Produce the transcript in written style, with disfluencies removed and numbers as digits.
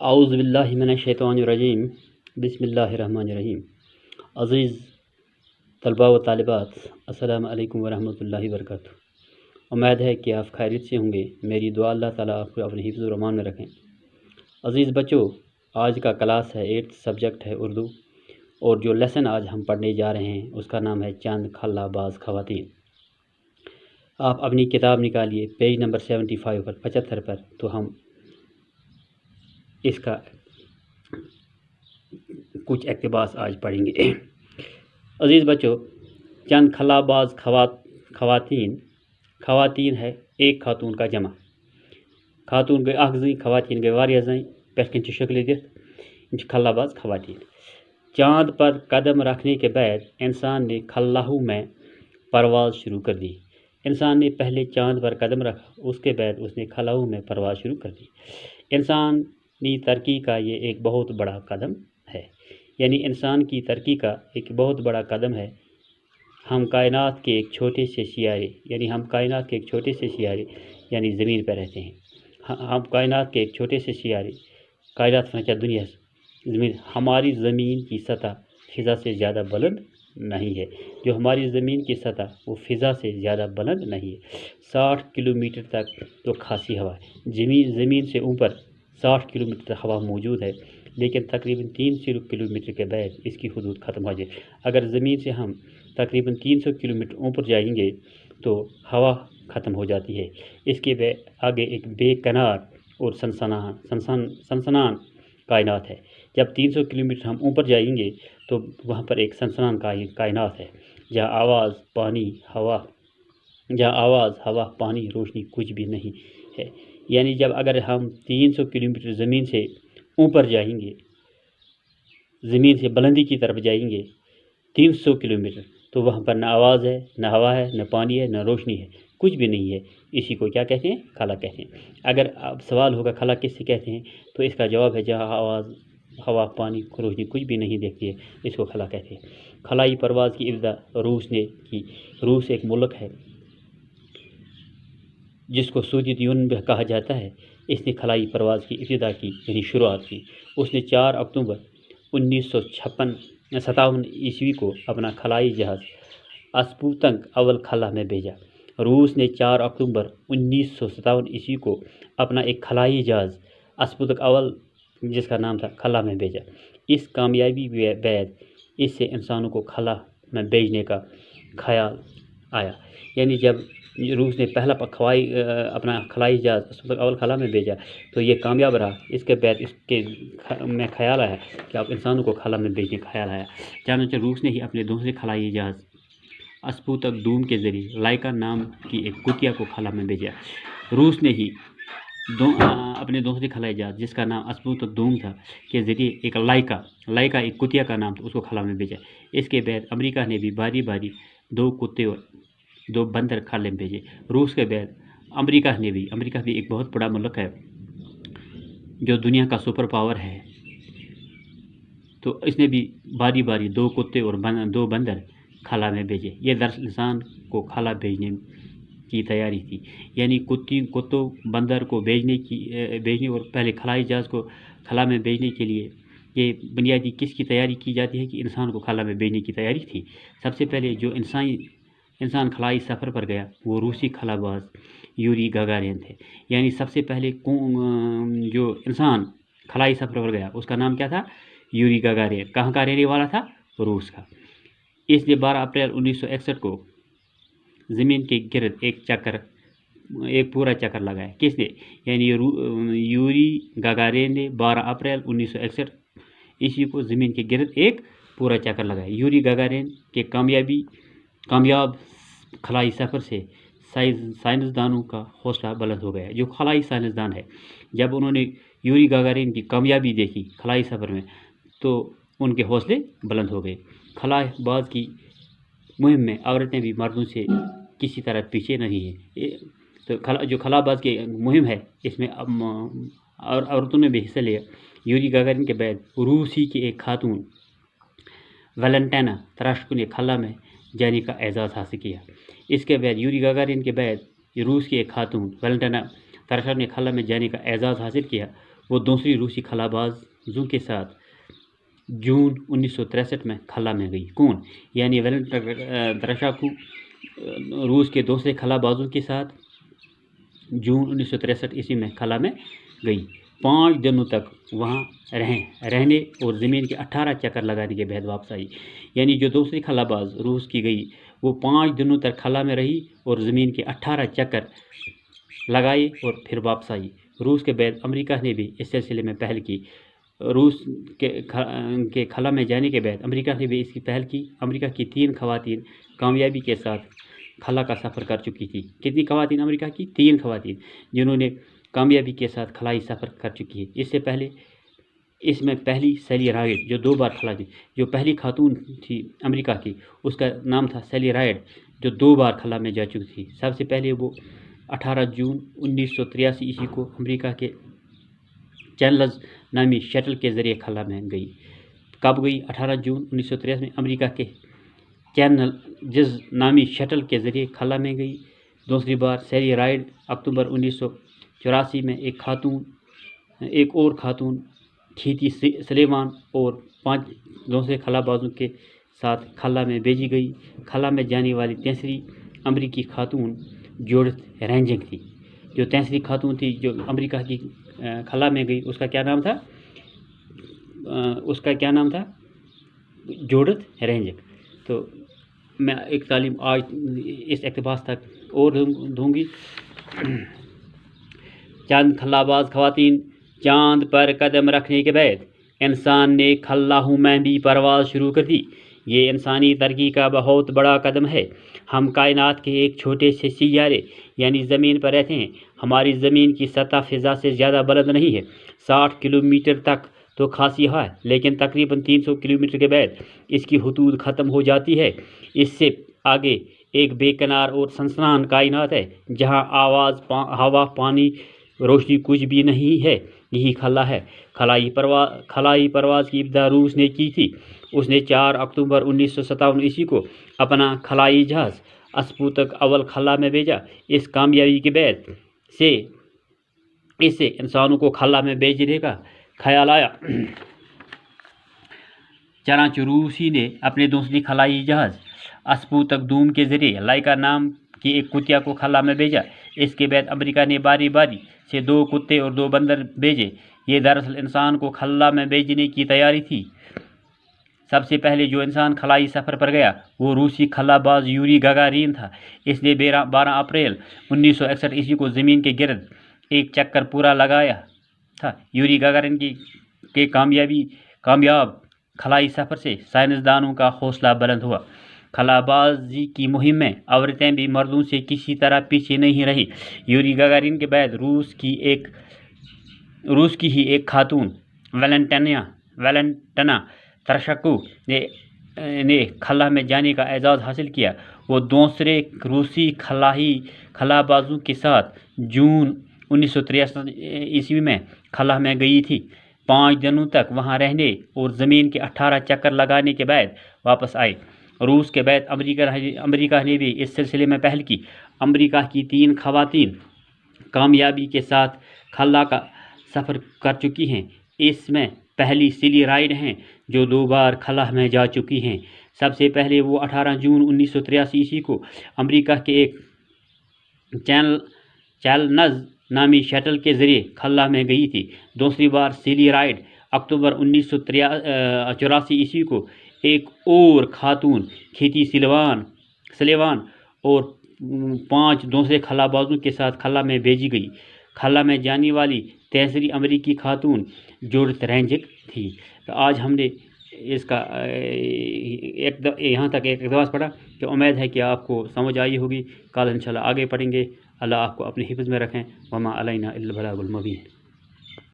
اعوذ باللہ من الشیطان الرجیم بسم اللہ الرحمن الرحیم۔ عزیز طلباء و طالبات، السلام علیکم ورحمۃ اللہ وبرکاتہ۔ امید ہے کہ آپ خیریت سے ہوں گے۔ میری دعا اللہ تعالیٰ آپ کو اپنے حفظ و امان میں رکھیں۔ عزیز بچوں، آج کا کلاس ہے 8th سبجیکٹ ہے اردو، اور جو لیسن آج ہم پڑھنے جا رہے ہیں اس کا نام ہے چند خلا باز خواتین۔ آپ اپنی کتاب نکالیے پیج نمبر 75 پر 75 پر، تو ہم اس کا کچھ اقتباس آج پڑھیں گے۔ عزیز بچوں، چند خلا باز خواتین ہے ایک خاتون کا جمع۔ خاتون گئی اخ زٔنۍ، خواتین گئی واریاہ زٔنۍ، پٮ۪ٹھ کَنۍ چھِ شکلہِ دِتھ، یِم چھِ خلا باز خواتین۔ چاند پر قدم رکھنے کے بعد انسان نے خلاؤں میں پرواز شروع کر دی۔ انسان نے پہلے چاند پر قدم رکھا، اس کے بعد اس نے خلاؤں میں پرواز شروع کر دی۔ انسانی ترقی کا یہ ایک بہت بڑا قدم ہے، یعنی انسان کی ترقی کا ایک بہت بڑا قدم ہے۔ ہم کائنات کے ایک چھوٹے سے سیارے یعنی زمین پر رہتے ہیں۔ ہم کائنات کے ایک چھوٹے سے سیارے، کائنات فنچہ دنیا زمین، ہماری زمین کی سطح فضا سے زیادہ بلند نہیں ہے۔ جو ہماری زمین کی سطح وہ فضا سے زیادہ بلند نہیں ہے۔ 60 کلومیٹر تک تو خاصی ہوا ہے۔ زمین سے اوپر 60 کلومیٹر تک ہوا موجود ہے، لیکن تقریباً 300 کلومیٹر کے بعد اس کی حدود ختم ہو جائے۔ اگر زمین سے ہم تقریباً 300 کلومیٹر اوپر جائیں گے تو ہوا ختم ہو جاتی ہے۔ اس کے آگے ایک بے کنار اور سنسنان کائنات ہے۔ جب 300 کلومیٹر ہم اوپر جائیں گے تو وہاں پر ایک سنسنان کائنات ہے، جہاں آواز، ہوا، پانی، روشنی کچھ بھی نہیں ہے۔ یعنی اگر ہم 300 کلومیٹر زمین سے اوپر جائیں گے، زمین سے بلندی کی طرف جائیں گے 300 کلومیٹر، تو وہاں پر نہ آواز ہے، نہ ہوا ہے، نہ پانی ہے، نہ روشنی ہے، کچھ بھی نہیں ہے۔ اسی کو کیا کہتے ہیں؟ خلا کہتے ہیں۔ اگر اب سوال ہوگا خلا کس سے کہتے ہیں، تو اس کا جواب ہے جہاں آواز، ہوا، پانی، روشنی کچھ بھی نہیں دیکھتی ہے، اس کو خلا کہتے ہیں۔ خلائی پرواز کی ابتدا روس نے کی۔ روس ایک ملک ہے جس کو سوویت یونین بھی کہا جاتا ہے۔ اس نے خلائی پرواز کی ابتدا کی، یعنی شروعات کی۔ اس نے 4 اکتوبر 1957 عیسوی کو اپنا خلائی جہاز اسپوتنک اول خلا میں بھیجا۔ روس نے 4 اکتوبر 1957 عیسوی کو اپنا ایک خلائی جہاز اسپوتنک اول، جس کا نام تھا، خلا میں بھیجا۔ اس کامیابی کے بعد اس سے انسانوں کو خلا میں بھیجنے کا خیال آیا۔ یعنی جب روس نے پہلا اپنا خلائی جہاز اسپوتنک اول خلا میں بھیجا تو یہ کامیاب رہا۔ اس کے بعد اس کے میں خیال آیا کہ اب انسانوں کو خلا میں بھیجنے کا خیال آیا۔ چنانچہ روس نے ہی اپنے دوسرے خلائی جہاز اسپوتنک دوم کے ذریعے لائکا نام کی ایک کتیا کو خلا میں بھیجا۔ روس نے ہی اپنے دوسرے خلائی جہاز، جس کا نام اسپوتنک دوم تھا، کے ذریعے ایک لائکا ایک کتیا کا نام تھا، اس کو خلا میں بھیجا۔ اس کے بعد امریکہ نے بھی باری 2 کتے اور 2 بندر خلا میں بھیجے۔ روس کے بعد امریکہ بھی ایک بہت بڑا ملک ہے جو دنیا کا سپر پاور ہے، تو اس نے بھی باری 2 کتے اور 2 بندر خلا میں بھیجے۔ یہ دراصل انسان کو خلا بھیجنے کی تیاری تھی، یعنی کتوں بندر کو بھیجنے اور پہلے خلائی جہاز کو خلا میں بھیجنے کے لیے یہ بنیادی کس کی تیاری کی جاتی ہے کہ انسان کو خلا میں بھیجنے کی تیاری تھی۔ سب سے پہلے جو انسان خلائی سفر پر گیا وہ روسی خلا باز یوری گاگارین تھے۔ یعنی سب سے پہلے جو انسان خلائی سفر پر گیا اس کا نام کیا تھا؟ یوری گاگارین۔ کہاں کا رہنے والا تھا؟ روس کا۔ اس نے 12 اپریل 1961 کو زمین کے گرد ایک پورا چکر لگایا۔ کس نے؟ یعنی یوری گاگارین نے 12 اپریل 1961 عیسوی کو زمین کے گرد ایک پورا چکر لگایا۔ یوری گاگارین کے کامیاب خلائی سفر سے سائنسدانوں کا حوصلہ بلند ہو گیا۔ جو خلائی سائنسدان ہے، جب انہوں نے یوری گاگارین کی کامیابی دیکھی خلائی سفر میں تو ان کے حوصلے بلند ہو گئے۔ خلائی باز کی مہم میں عورتیں بھی مردوں سے کسی طرح پیچھے نہیں ہیں۔ تو جو خلا باز کی مہم ہے اس میں عورتوں نے بھی حصہ لیا۔ یوری گاگارین کے بعد روسی کی ایک خاتون ویلنٹینا تراشکو نے خلا میں جانے کا اعزاز حاصل کیا۔ اس کے بعد یوری گاگارین کے بعد روس کی ایک خاتون ویلنٹینا تراشکو نے خلا میں جانے کا اعزاز حاصل کیا۔ وہ دوسری روسی خلابازوں کے ساتھ جون 1963 میں خلا میں گئی۔ کون؟ یعنی ویلنٹینا تراشچنکو روس کے دوسرے خلابازوں کے ساتھ جون 1963 عیسوی میں خلا میں گئی۔ 5 دنوں تک وہاں رہنے اور زمین کے 18 چکر لگانے کے بعد واپس آئی۔ یعنی جو دوسری خلاباز روس کی گئی وہ 5 دنوں تک خلا میں رہی اور زمین کے 18 چکر لگائے اور پھر واپس آئی۔ روس کے بعد امریکہ نے بھی اس سلسلے میں پہل کی۔ روس کے خلا میں جانے کے بعد امریکہ نے بھی اس کی پہل کی۔ امریکہ کی 3 خواتین کامیابی کے ساتھ خلا کا سفر کر چکی تھی۔ کتنی خواتین امریکہ کی؟ 3 خواتین جنہوں نے کامیابی کے ساتھ خلائی سفر کر چکی ہے۔ اس سے پہلے اس میں پہلی سیلی رائڈ جو 2 بار خلا دی، جو پہلی خاتون تھی امریکہ کی اس کا نام تھا سیلی رائڈ جو 2 بار خلا میں جا چکی تھی۔ سب سے پہلے وہ 18 جون 1983 عیسوی کو امریکہ کے چیلنجر نامی شٹل کے ذریعے خلا میں گئی۔ کب گئی؟ 18 جون 1983 میں امریکہ کے چیلنجر نامی شٹل کے ذریعے خلا میں گئی۔ دوسری بار سیلی رائڈ اکتوبر 1984 میں ایک اور خاتون کھیتی سلیوان اور 5 دوسرے خلابازوں کے ساتھ خلا میں بھیجی گئی۔ خلا میں جانے والی تیسری امریکی خاتون جوڈتھ رینجنگ تھی۔ جو تیسری خاتون تھی جو امریکہ کی خلا میں گئی اس کا کیا نام تھا؟ Judith ranging. تو میں ایک تعلیم آج اس اقتباس تک اور دوں گی۔ چند خلاباز خواتین چاند پر قدم رکھنے کے بعد انسان نے خلاؤں میں بھی پرواز شروع کر دی۔ یہ انسانی ترقی کا بہت بڑا قدم ہے۔ ہم کائنات کے ایک چھوٹے سے سیارے یعنی زمین پر رہتے ہیں۔ ہماری زمین کی سطح فضا سے زیادہ بلند نہیں ہے، 60 کلومیٹر تک تو خاصی ہے، لیکن تقریباً 300 کلومیٹر کے بعد اس کی حدود ختم ہو جاتی ہے۔ اس سے آگے ایک بے کنار اور سنسان کائنات ہے جہاں آواز، ہوا، پانی، روشنی کچھ بھی نہیں ہے۔ یہی خلا ہے۔ خلائی پرواز کی ابتدا روس نے کی تھی۔ اس نے 4 اکتوبر 1957 عیسوی کو اپنا خلائی جہاز اسپوتنک اول خلا میں بھیجا۔ اس کامیابی کے بعد اس سے انسانوں کو خلا میں بھیجنے کا خیال آیا۔ چنانچہ روسی نے اپنے دوسری خلائی جہاز اسپوتنک دوم کے ذریعے لائکا نام کی ایک کتیا کو خلا میں بھیجا۔ اس کے بعد امریکہ نے باری باری سے 2 کتے اور 2 بندر بھیجے۔ یہ دراصل انسان کو خلا میں بھیجنے کی تیاری تھی۔ سب سے پہلے جو انسان خلائی سفر پر گیا وہ روسی خلا باز یوری گاگارین تھا۔ اس نے 12 اپریل 1961 عیسوی کو زمین کے گرد ایک چکر پورا لگایا تھا۔ یوری گاگارین کے کامیاب خلائی سفر سے سائنسدانوں کا حوصلہ بلند ہوا۔ خلا بازی کی مہم میں عورتیں بھی مردوں سے کسی طرح پیچھے نہیں رہیں۔ یوری گاگارین کے بعد روس کی ہی ایک خاتون ویلنٹینا تراشچنکو نے خلا میں جانے کا اعزاز حاصل کیا۔ وہ دوسرے روسی خلا بازوں کے ساتھ جون 1963 عیسوی میں خلا میں گئی تھی۔ 5 دنوں تک وہاں رہنے اور زمین کے 18 چکر لگانے کے بعد واپس آئے۔ روس کے بعد امریکہ نے بھی اس سلسلے میں پہل کی۔ امریکہ کی 3 خواتین کامیابی کے ساتھ خلا کا سفر کر چکی ہیں۔ اس میں پہلی سیلی رائڈ ہیں جو 2 بار خلا میں جا چکی ہیں۔ سب سے پہلے وہ 18 جون 1983 عیسوی کو امریکہ کے ایک چیلنجر نامی شٹل کے ذریعے خلا میں گئی تھی۔ دوسری بار سیلی رائڈ اکتوبر 1984 عیسوی کو ایک اور خاتون کھیتی سلیوان اور 5 دوسرے خلا بازوں کے ساتھ خلا میں بھیجی گئی۔ خلا میں جانے والی تیسری امریکی خاتون جوڈتھ رینجنگ تھی۔ تو آج ہم نے اس کا یہاں تک ایک اقتباس پڑھا کہ امید ہے کہ آپ کو سمجھ آئی ہوگی۔ کل انشاءاللہ آگے پڑھیں گے۔ اللہ آپ کو اپنے حفظ میں رکھیں۔ وما علینا الا البلاغ المبین۔